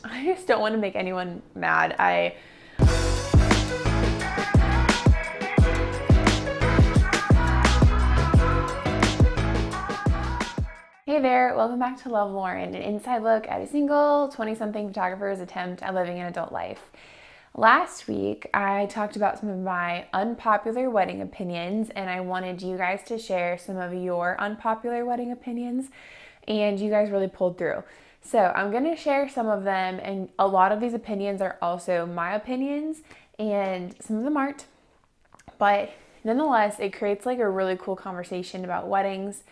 I just don't want to make anyone mad. Hey there, welcome back to Love Lauren, an inside look at a single 20-something photographer's attempt at living an adult life. Last week, I talked about some of my unpopular wedding opinions, and I wanted you guys to share some of your unpopular wedding opinions, and you guys really pulled through. So I'm going to share some of them, and a lot of these opinions are also my opinions, and some of them aren't. But nonetheless, it creates like a really cool conversation about weddings.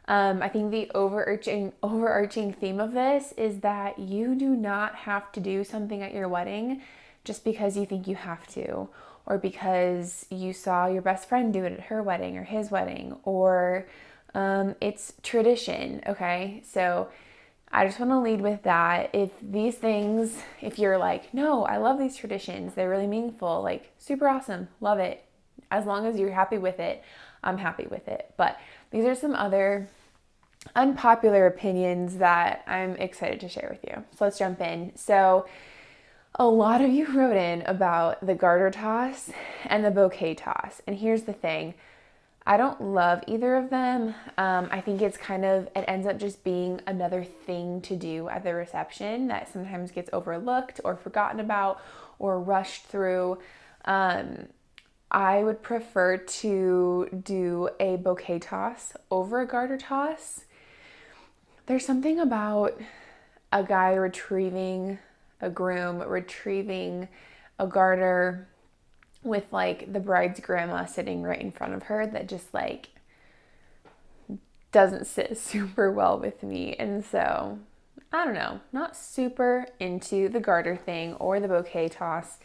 I think the overarching theme of this is that you do not have to do something at your wedding just because you think you have to, or because you saw your best friend do it at her wedding or his wedding, or it's tradition, okay? So I just want to lead with that. If these things, if you're like, no, I love these traditions, they're really meaningful, like super awesome, love it. As long as you're happy with it, I'm happy with it. But these are some other unpopular opinions that I'm excited to share with you. So let's jump in. So a lot of you wrote in about the garter toss and the bouquet toss. And here's the thing. I don't love either of them. I think it ends up just being another thing to do at the reception that sometimes gets overlooked or forgotten about or rushed through. I would prefer to do a bouquet toss over a garter toss. There's something about a groom retrieving a garter with like the bride's grandma sitting right in front of her that just like doesn't sit super well with me. And so, I don't know, not super into the garter thing or the bouquet toss.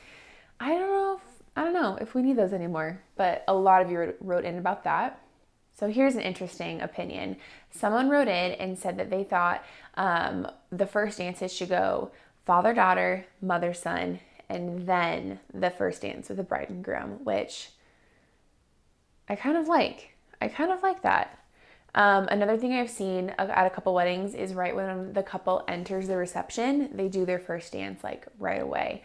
I don't know if we need those anymore, but a lot of you wrote in about that. So here's an interesting opinion. Someone wrote in and said that they thought the first dances should go father-daughter, mother-son, and then the first dance with the bride and groom, which I kind of like. I kind of like that. Another thing I've seen at a couple weddings is right when the couple enters the reception, they do their first dance like right away.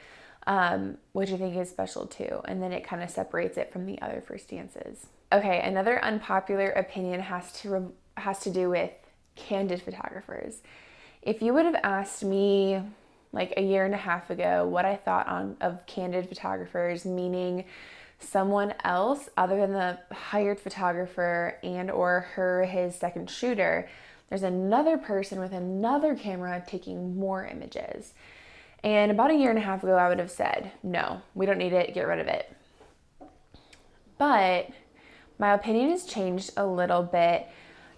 Which I think is special too. And then it kind of separates it from the other first dances. Okay, another unpopular opinion has to do with Candid Photographers. If you would have asked me like a year and a half ago what I thought of Candid Photographers, meaning someone else other than the hired photographer and or his second shooter, there's another person with another camera taking more images. And about a year and a half ago, I would have said, no, we don't need it, get rid of it. But my opinion has changed a little bit.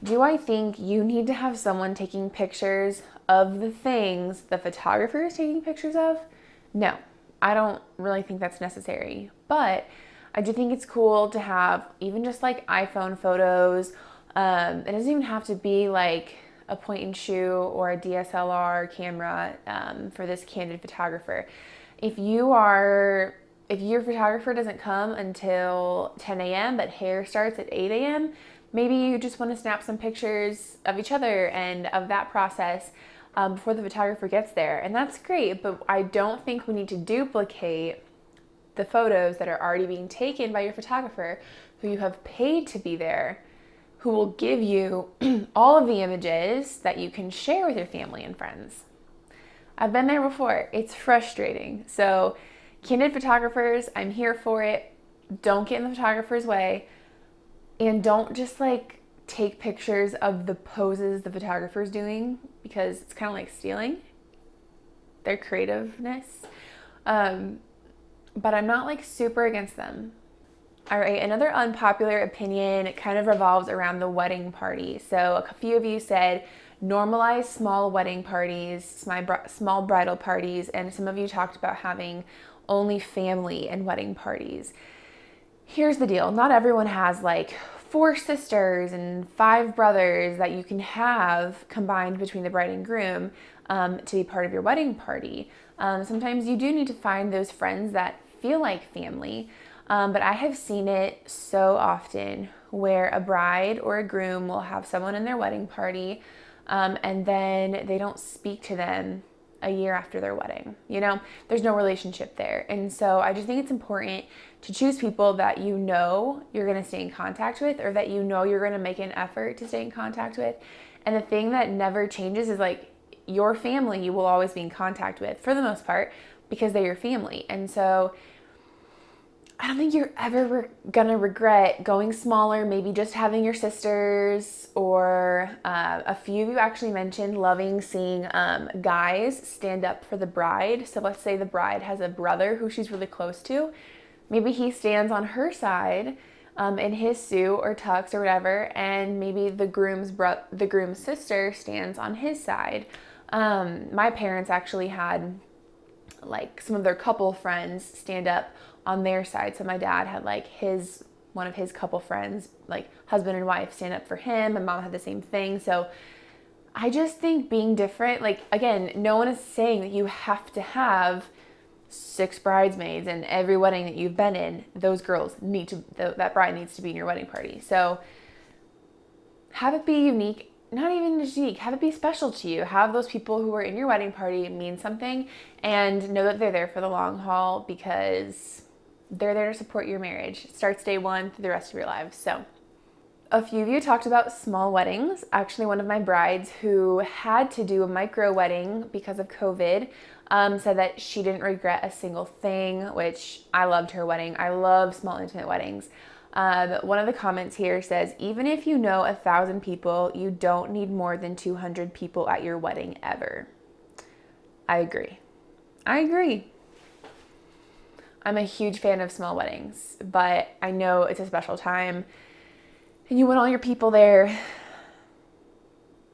Do I think you need to have someone taking pictures of the things the photographer is taking pictures of? No, I don't really think that's necessary. But I do think it's cool to have even just like iPhone photos. It doesn't even have to be like a point and shoot or a DSLR camera for this Candid photographer. If your photographer doesn't come until 10 a.m. but hair starts at 8 a.m., maybe you just want to snap some pictures of each other and of that process before the photographer gets there. And that's great, but I don't think we need to duplicate the photos that are already being taken by your photographer who you have paid to be there, who will give you all of the images that you can share with your family and friends. I've been there before. It's frustrating. So, Candid Photographers, I'm here for it. Don't get in the photographer's way. And don't just like take pictures of the poses the photographer's doing, because it's kind of like stealing their creativeness. But I'm not like super against them. All right, another unpopular opinion kind of revolves around the wedding party. So a few of you said normalize small wedding parties, small bridal parties, and some of you talked about having only family and wedding parties. Here's the deal. Not everyone has like 4 sisters and 5 brothers that you can have combined between the bride and groom to be part of your wedding party. Sometimes you do need to find those friends that feel like family. But I have seen it so often where a bride or a groom will have someone in their wedding party and then they don't speak to them a year after their wedding. You know, there's no relationship there. And so I just think it's important to choose people that you know you're going to stay in contact with, or that you know you're going to make an effort to stay in contact with. And the thing that never changes is like your family, you will always be in contact with for the most part because they're your family. And so I don't think you're ever gonna regret going smaller, maybe just having your sisters, or a few of you actually mentioned loving seeing guys stand up for the bride. So let's say the bride has a brother who she's really close to. Maybe he stands on her side in his suit or tux or whatever, and maybe the groom's sister stands on his side. My parents actually had like some of their couple friends stand up on their side. So my dad had like one of his couple friends, like husband and wife, stand up for him, and mom had the same thing. So I just think being different, like again, no one is saying that you have to have 6 bridesmaids and every wedding that you've been in, those girls that bride needs to be in your wedding party. So have it be unique. Not even just unique, have it be special to you. Have those people who are in your wedding party mean something, and know that they're there for the long haul because they're there to support your marriage. It starts day one through the rest of your lives. So a few of you talked about small weddings. Actually, one of my brides who had to do a micro wedding because of COVID said that she didn't regret a single thing, which I loved her wedding. I love small intimate weddings. One of the comments here says, even if you know 1,000 people, you don't need more than 200 people at your wedding ever. I agree. I'm a huge fan of small weddings, but I know it's a special time and you want all your people there,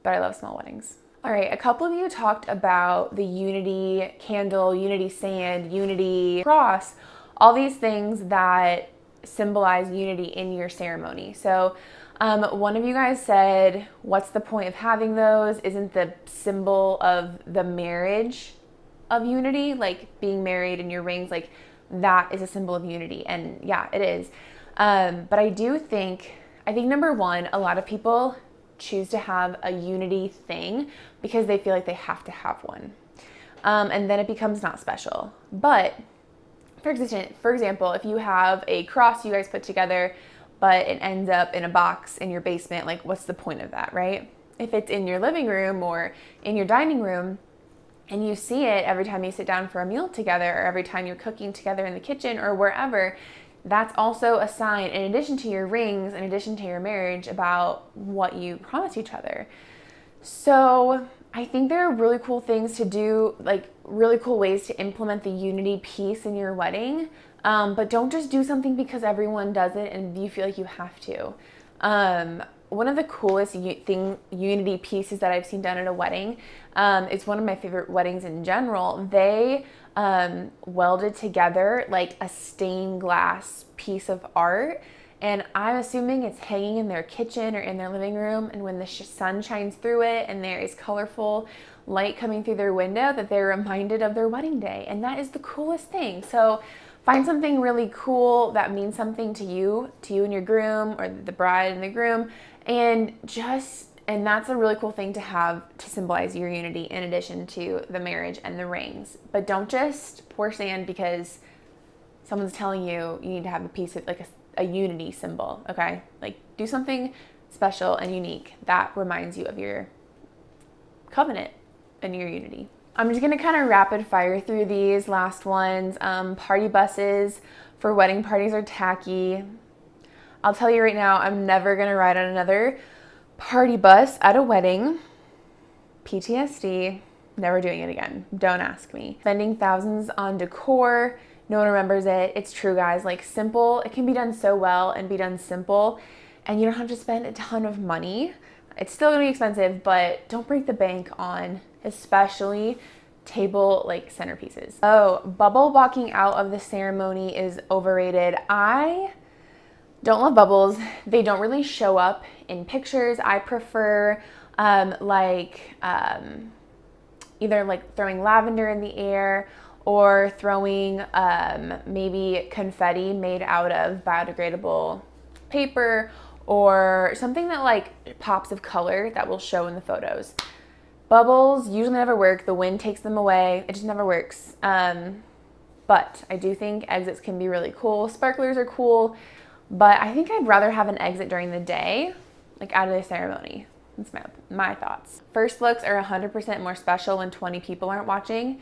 but I love small weddings. All right, a couple of you talked about the unity candle, unity sand, unity cross, all these things that symbolize unity in your ceremony. So one of you guys said, what's the point of having those? Isn't the symbol of the marriage of unity, like being married and your rings, like that is a symbol of unity? And yeah, it is. But I think number one, a lot of people choose to have a unity thing because they feel like they have to have one. And then it becomes not special. But for example, if you have a cross you guys put together, but it ends up in a box in your basement, like what's the point of that, right? If it's in your living room or in your dining room and you see it every time you sit down for a meal together, or every time you're cooking together in the kitchen or wherever, that's also a sign, in addition to your rings, in addition to your marriage, about what you promise each other. So I think there are really cool things to do, like really cool ways to implement the unity piece in your wedding. But don't just do something because everyone does it and you feel like you have to. One of the coolest unity pieces that I've seen done at a wedding, it's one of my favorite weddings in general. They welded together like a stained glass piece of art, and I'm assuming it's hanging in their kitchen or in their living room, and when the sun shines through it and there is colorful light coming through their window, that they're reminded of their wedding day. And that is the coolest thing. So find something really cool that means something to you and your groom, or the bride and the groom, and that's a really cool thing to have to symbolize your unity in addition to the marriage and the rings. But don't just pour sand because someone's telling you you need to have a piece of like a unity symbol, okay? Like do something special and unique that reminds you of your covenant and your unity. I'm just gonna kind of rapid fire through these last ones. Party buses for wedding parties are tacky. I'll tell you right now, I'm never gonna ride on another party bus at a wedding. PTSD, never doing it again. Don't ask me. Spending thousands on decor, no one remembers it. It's true, guys. Like simple, it can be done so well and be done simple, and you don't have to spend a ton of money. It's still gonna be expensive, but don't break the bank on especially table like centerpieces. Oh, bubble walking out of the ceremony is overrated. I don't love bubbles. They don't really show up in pictures. I prefer either like throwing lavender in the air, or throwing maybe confetti made out of biodegradable paper, or something that like pops of color that will show in the photos. Bubbles usually never work. The wind takes them away. It just never works. But I do think exits can be really cool. Sparklers are cool, but I think I'd rather have an exit during the day, like out of the ceremony. That's my thoughts. First looks are 100% more special when 20 people aren't watching.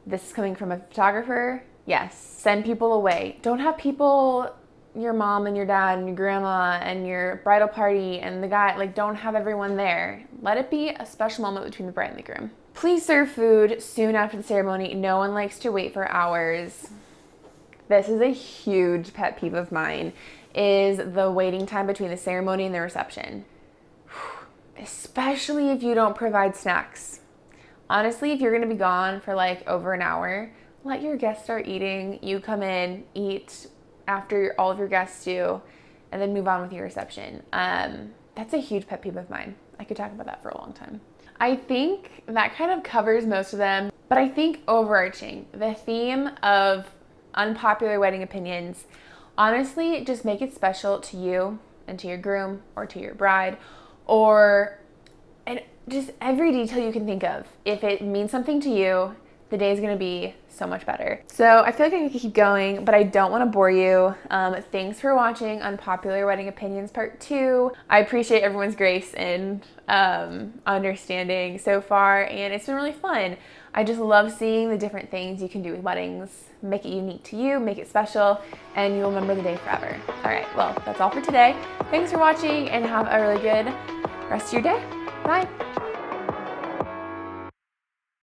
This is coming from a photographer. Yes, send people away. Don't have people, your mom and your dad and your grandma and your bridal party and the guy, like don't have everyone there. Let it be a special moment between the bride and the groom. Please serve food soon after the ceremony. No one likes to wait for hours. This is a huge pet peeve of mine, is the waiting time between the ceremony and the reception. Especially if you don't provide snacks. Honestly, if you're gonna be gone for like over an hour, let your guests start eating. You come in, eat after all of your guests do, and then move on with your reception. That's a huge pet peeve of mine. I could talk about that for a long time. I think that kind of covers most of them, but I think overarching, the theme of unpopular wedding opinions, honestly, just make it special to you and to your groom or to your bride, and just every detail you can think of. If it means something to you, the day is gonna be so much better. So I feel like I could keep going, but I don't wanna bore you. Thanks for watching Unpopular Wedding Opinions Part 2. I appreciate everyone's grace and understanding so far, and it's been really fun. I just love seeing the different things you can do with weddings. Make it unique to you, make it special, and you'll remember the day forever. All right, well, that's all for today. Thanks for watching, and have a really good rest of your day. Bye.